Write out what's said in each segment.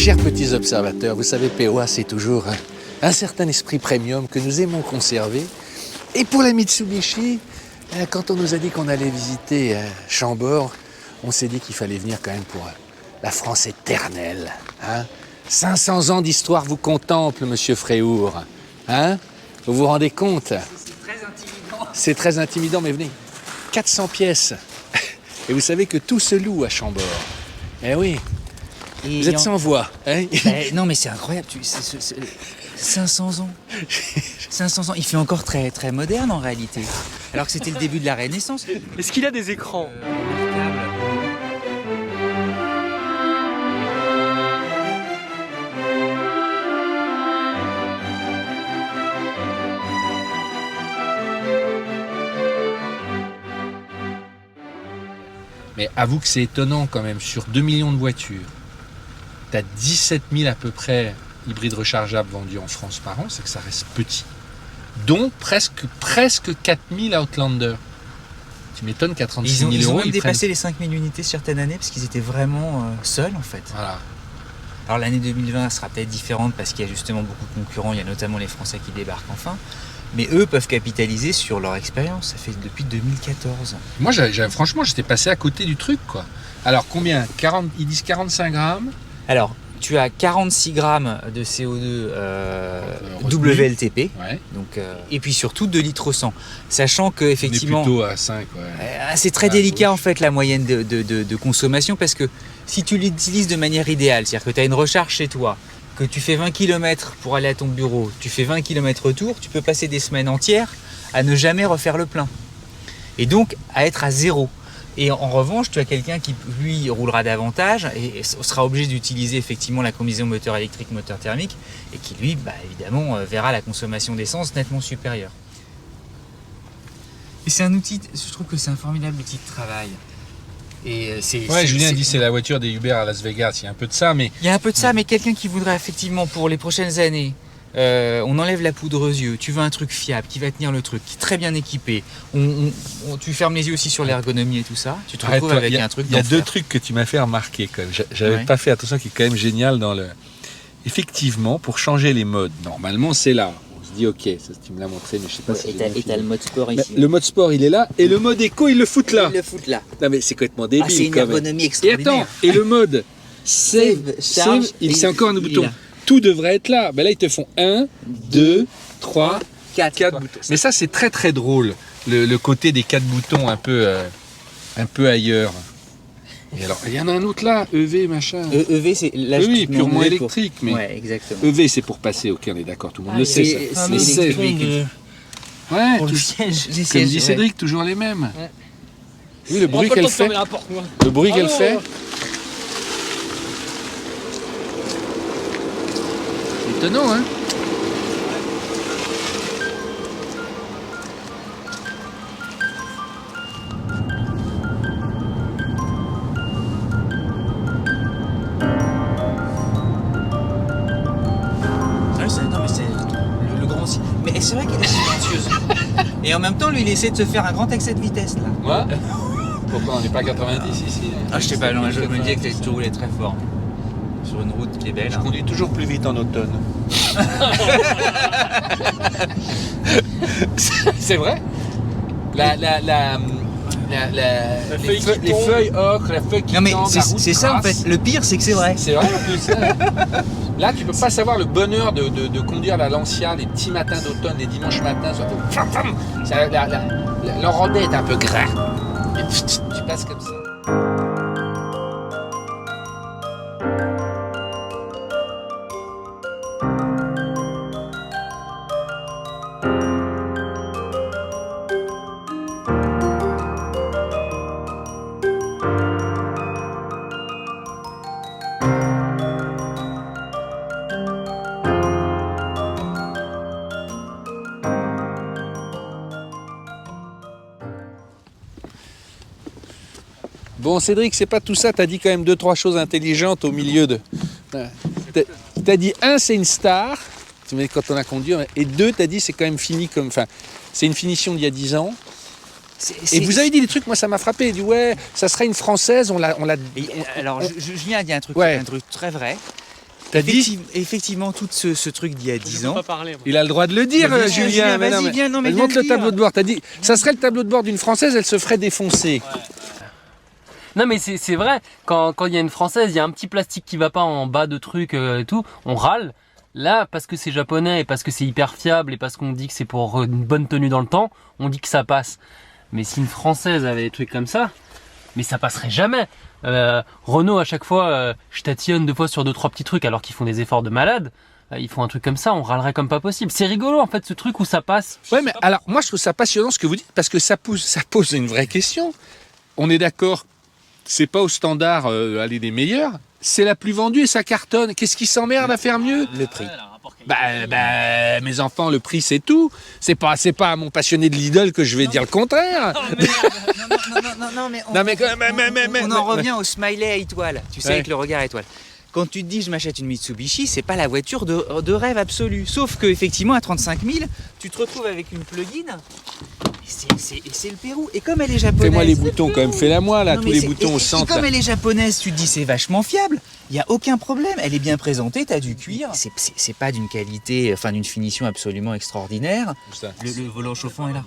Chers petits observateurs, vous savez, POA, c'est toujours un certain esprit premium que nous aimons conserver. Et pour la Mitsubishi, quand on nous a dit qu'on allait visiter Chambord, on s'est dit qu'il fallait venir quand même pour la France éternelle. Hein, 500 ans d'histoire vous contemplent, monsieur Fréhour. Hein, vous vous rendez compte? C'est très intimidant. C'est très intimidant, mais venez. 400 pièces. Et vous savez que tout se loue à Chambord. Eh oui. Et Vous êtes sans voix. Hein, non, mais c'est incroyable. 500 ans. 500 ans. Il fait encore très, très moderne en réalité. Alors que c'était le début de la Renaissance. Est-ce qu'il a des écrans? Mais avoue que c'est étonnant quand même, sur 2 millions de voitures, tu as 17 000 à peu près hybrides rechargeables vendus en France par an, c'est que ça reste petit. Dont presque 4 000 Outlander. Tu m'étonnes qu'à 36 000 Ils ont euros, même ils dépassé les 5 000 unités sur certaines années parce qu'ils étaient vraiment seuls en fait. Voilà. Alors l'année 2020 sera peut-être différente parce qu'il y a justement beaucoup de concurrents, il y a notamment les Français qui débarquent enfin. Mais eux peuvent capitaliser sur leur expérience, ça fait depuis 2014. Moi, franchement, j'étais passé à côté du truc, quoi. Alors, combien 40, ils disent 45 grammes. Alors, tu as 46 grammes de CO2 WLTP, Ouais. donc, et puis surtout 2 litres au 100. Sachant que effectivement, On est plutôt à 5, ouais. c'est très délicat en fait la moyenne de consommation parce que si tu l'utilises de manière idéale, c'est-à-dire que tu as une recharge chez toi, que tu fais 20 km pour aller à ton bureau, tu fais 20 km retour, tu peux passer des semaines entières à ne jamais refaire le plein. Et donc à être à zéro. Et en revanche, tu as quelqu'un qui, lui, roulera davantage et sera obligé d'utiliser effectivement la combinaison moteur électrique, moteur thermique, et qui, lui, évidemment, verra la consommation d'essence nettement supérieure. Et c'est un outil, je trouve que c'est un formidable outil de travail. Et Julien dit c'est la voiture des Uber à Las Vegas, il y a un peu de ça, mais... Il y a un peu de ça, mais quelqu'un qui voudrait effectivement, pour les prochaines années, on enlève la poudre aux yeux, tu veux un truc fiable, qui va tenir le truc, qui est très bien équipé, tu fermes les yeux aussi sur l'ergonomie et tout ça, tu te retrouves avec un truc Il y a d'enfer. 2 trucs que tu m'as fait remarquer quand même, j'avais Ouais. pas fait attention, qui est quand même génial dans le... Effectivement, pour changer les modes, normalement c'est là. On se dit ok, ça tu me l'as montré, mais je sais pas si j'ai bien Et t'as filmé. le mode sport Mais ici. le mode sport il est là, et le mode éco ils le foutent là. Ils le foutent là. Non mais c'est complètement débile C'est une quand même. ergonomie Et extraordinaire. attends, et le mode save, charge, c'est encore un il est bouton. là. Tout devrait être là. Ben là ils te font 1, 2, 3, 4 4 boutons. Mais ça c'est très très drôle, le côté des 4 boutons un peu ailleurs. Et alors, il y en a un autre là, EV machin. EV, c'est l'âge Oui, purement électrique, mais Ouais, exactement. EV c'est pour passer, ok on est d'accord, tout le monde le sait ça. c'est Mais c'est- électrique. Ouais, Pour le tout- siège. Les comme sièges, dit ouais. Cédric, toujours les mêmes. Ouais. Oui, le bruit qu'elle fait. Le bruit qu'elle fait. C'est étonnant, hein. Non, mais c'est le grand. Mais c'est vrai qu'elle est silencieuse. Et en même temps, lui, il essaie de se faire un grand excès de vitesse là. Moi Pourquoi on n'est pas à 90 ici? Ah, je sais pas, non, je me disais que tu roulais très fort. Sur une route qui est belle. Je conduis toujours plus vite en automne. C'est vrai. Les feuilles ocre, la feuille qui Non, mais tend, la route c'est ça en grasse. fait. Le pire, c'est que c'est vrai. C'est vrai en plus. Là, tu peux pas savoir le bonheur de conduire la Lancia les petits matins d'automne, les dimanches matins. L'enrodé est un peu gras. Et tu passes comme ça. Bon, Cédric, c'est pas tout ça. T'as dit quand même 2-3 choses intelligentes au milieu de. T'as dit 1, c'est une star, quand on a conduit, et 2, t'as dit c'est quand même fini comme. Enfin, c'est une finition d'il y a 10 ans. Et vous avez dit des trucs, moi ça m'a frappé. Il dit ouais, ça serait une française, on l'a. Alors, Julien a dit un truc, Ouais. un truc très vrai. T'as dit Effectivement, tout ce truc d'il y a 10 ans. Pas parler, moi. Il a le droit de le dire, Mais bien sûr, Julien. Mais non, vas-y, mais- viens, non, mais Elle viens montre le le tableau dire. de bord. T'as dit, ça serait le tableau de bord d'une Française, elle se ferait défoncer. Non mais c'est vrai, quand il y a une française, il y a un petit plastique qui va pas en bas de trucs et tout, on râle. Là, parce que c'est japonais et parce que c'est hyper fiable et parce qu'on dit que c'est pour une bonne tenue dans le temps, on dit que ça passe. Mais si une française avait des trucs comme ça, mais ça passerait jamais. Renault, à chaque fois, je tatillonne 2 fois sur 2-3 petits trucs alors qu'ils font des efforts de malade. Ils font un truc comme ça, on râlerait comme pas possible. C'est rigolo en fait ce truc où ça passe. Ouais, mais alors, moi, je trouve ça passionnant ce que vous dites, parce que ça pose une vraie question. On est d'accord, c'est pas au standard, allez, des meilleurs, c'est la plus vendue et ça cartonne. Qu'est-ce qui s'emmerde à faire mieux? Le prix. Bah, mes enfants, le prix, c'est tout. C'est pas à mon passionné de Lidl que je vais dire le contraire. Non, mais Non, mais, on en revient au smiley à étoile, tu sais, Ouais. avec le regard à étoile. Quand tu te dis je m'achète une Mitsubishi, c'est pas la voiture de rêve absolu. Sauf que effectivement à 35 000, tu te retrouves avec une plug-in. Et c'est le Pérou. Et comme elle est japonaise. Fais-moi les boutons quand même, fais-la moi là, Non, tous mais les c'est- boutons et au centre. comme là. elle est japonaise, tu te dis c'est vachement fiable. Il y a aucun problème. Elle est bien présentée, t'as du cuir. C'est pas d'une qualité, enfin d'une finition absolument extraordinaire. Ça. Le volant chauffant est là.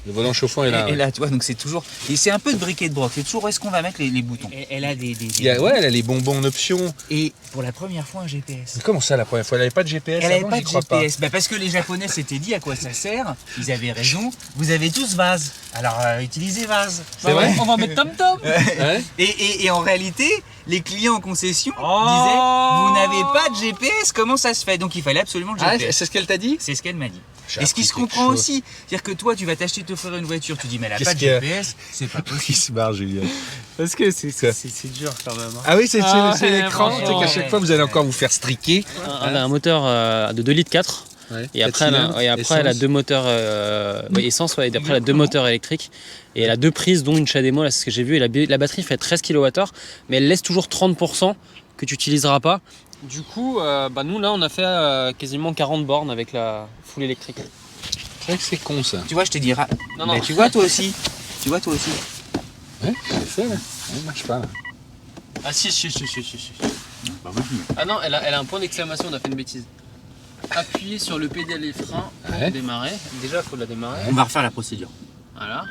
Le volant chauffant est là. Et ouais. là, tu vois, donc c'est toujours. Et c'est un peu de briquet de broc. C'est toujours où est-ce qu'on va mettre les boutons. Elle a des Ouais, elle a les bonbons en option. Et pour la première fois, un GPS. Mais comment ça la première fois? Elle avait pas de GPS Elle n'avait avant, pas j'y de crois GPS. Bah parce que les Japonais s'étaient dit à quoi ça sert. Ils avaient raison. Vous avez tous vase. Alors utilisez vase. C'est vrai On va mettre tom-tom. Ouais. Et en réalité, les clients en concession Oh. disaient vous n'avez pas de GPS. Comment ça se fait? Donc il fallait absolument le Ah, GPS. c'est ce qu'elle t'a dit? C'est ce qu'elle m'a dit. J'ai Et ce qui appris se quelque comprend chose. aussi, c'est-à-dire que toi, tu vas t'acheter, t'offrir une voiture, tu dis mais elle a Qu'est-ce pas de qu'il y a GPS, c'est pas possible. se barre, Julien. Parce que Quoi c'est dur quand même. Ah oui, c'est Ah, l'écran. ouais, Tu sais qu'à chaque fois, vous allez encore vous faire striquer. Elle a un moteur de 2 litres 4 Ouais. et après, elle a deux moteurs essence et après elle a deux moteurs électriques et elle a deux prises dont une CHAdeMO, là c'est ce que j'ai vu, et la batterie fait 13 kWh mais elle laisse toujours 30% que tu n'utiliseras pas. Du coup, nous là on a fait quasiment 40 bornes avec la full électrique. C'est vrai que c'est con ça. Tu vois, je te dirai. Non, Mais tu vois toi aussi. Tu vois toi aussi. Ouais, c'est fait là. Ouais, marche pas là. Ah si. Ah non, elle a un point d'exclamation, on a fait une bêtise. Appuyer sur le pédale et frein pour Ouais. démarrer. Déjà, il faut la démarrer. On va refaire la procédure. Voilà.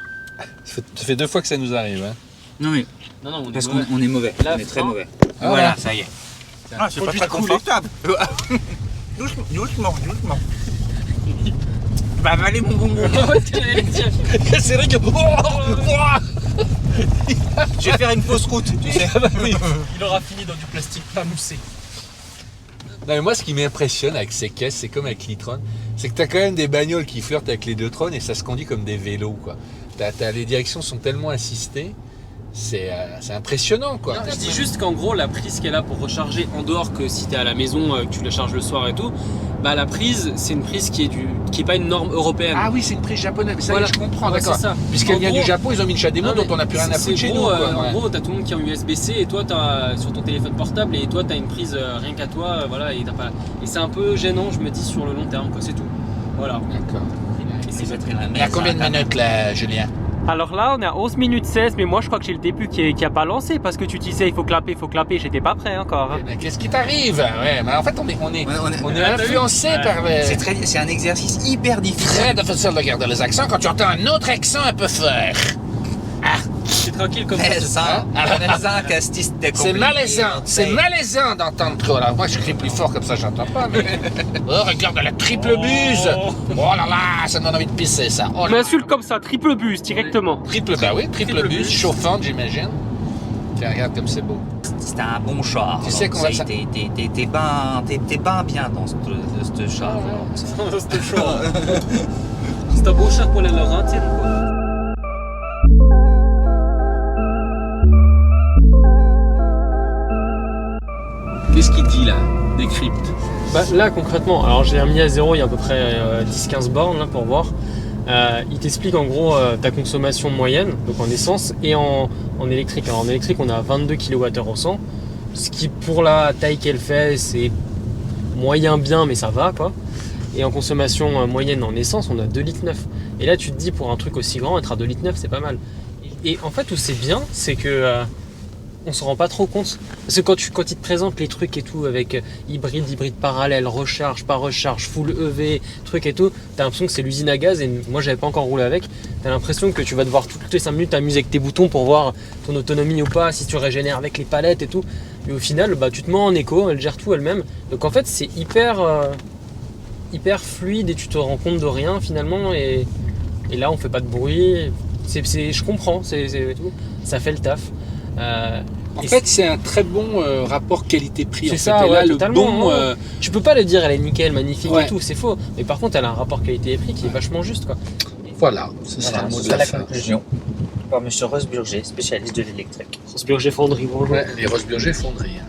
Ça fait 2 fois que ça nous arrive. Hein. Non mais Non, on est parce mauvais. qu'on est mauvais. Là, on est très frein. mauvais. Ah, Voilà, ça y est. Ah, c'est pas très confortable. doucement. Bah avalez mon bonbon. C'est vrai que. Je vais faire une fausse route, tu sais. Il aura fini dans du plastique pas moussé. Non mais moi ce qui m'impressionne avec ces caisses, c'est comme avec l'e-tron, c'est que t'as quand même des bagnoles qui flirtent avec les 2 trônes et ça se conduit comme des vélos quoi. Les directions sont tellement assistées, c'est impressionnant quoi. Non, je dis juste qu'en gros, la prise qu'elle a pour recharger en dehors, que si t'es à la maison, que tu la charges le soir et tout, bah la prise, c'est une prise qui est pas une norme européenne. Ah oui, c'est une prise japonaise, mais ça Voilà. y est, je comprends, Ouais, d'accord. c'est ça. Puisqu'elle En vient gros- du Japon, ils ont mis une CHAdeMO Non, dont mais on n'a plus rien à c'est foutre chez gros, nous. Quoi, En ouais. gros, t'as tout le monde qui a un USB-C et toi, t'as sur ton téléphone portable et toi, t'as une prise rien qu'à toi, voilà, et t'as pas. Et c'est un peu gênant, je me dis, sur le long terme, quoi, c'est tout. Voilà. D'accord. Et c'est Il y a combien de minutes là, Julien? Alors là, on est à 11 minutes 16, mais moi je crois que j'ai le début qui a pas lancé parce que tu disais il faut clapper, j'étais pas prêt encore. Hein. Mais qu'est-ce qui t'arrive? Ouais, mais en fait, on est influencé par C'est un exercice hyper difficile. très difficile de garder les accents quand tu entends un autre accent un peu fort. C'est tranquille comme ça. C'est malaisant d'entendre trop. Alors moi je crie plus fort comme ça j'entends pas, mais... Oh regarde la triple buse. Oh là là, ça me donne envie de pisser ça. Oh, Je m'insulte comme ça, triple bus directement. triple buse, chauffante j'imagine. Tiens, regarde comme c'est beau. C'est un bon char. Tu sais qu'on va ça- T'es pas bien dans ce char. C'était chaud. C'est un beau char pour les Laurentides, quoi. Qu'est-ce qu'il dit là? Décrypte. Bah, là concrètement, alors j'ai mis à zéro il y a à peu près 10-15 bornes là, pour voir. Il t'explique en gros ta consommation moyenne, donc en essence et en électrique. Alors en électrique on a 22 kWh au 100, ce qui pour la taille qu'elle fait c'est moyen bien mais ça va quoi. Et en consommation moyenne en essence on a 2,9 litres. Et là tu te dis pour un truc aussi grand être à 2,9 litres c'est pas mal. Et en fait où c'est bien c'est que on s'en rend pas trop compte. Parce que quand ils te présentent les trucs et tout, avec hybride parallèle, recharge, pas recharge, full EV, truc et tout, t'as l'impression que c'est l'usine à gaz, et moi j'avais pas encore roulé avec, t'as l'impression que tu vas devoir toutes les 5 minutes t'amuser avec tes boutons pour voir ton autonomie ou pas, si tu régénères avec les palettes et tout. Et au final, bah, tu te mets en éco, elle gère tout elle-même. Donc en fait, c'est hyper fluide et tu te rends compte de rien finalement. Et là, on fait pas de bruit. Je comprends, tout. Ça fait le taf. En fait, c'est un très bon rapport qualité-prix. C'est en ça, fait. Et ouais, là, totalement. le bon, Tu peux pas le dire, elle est nickel, magnifique Ouais. et tout, c'est faux. Mais par contre, elle a un rapport qualité-prix qui est vachement juste, quoi. voilà, ce sera le mot de C'est la la fin. conclusion par M. Rosburger, spécialiste de l'électrique. Rosburger Fonderie, bonjour. Ouais, les Rosburger fonderies.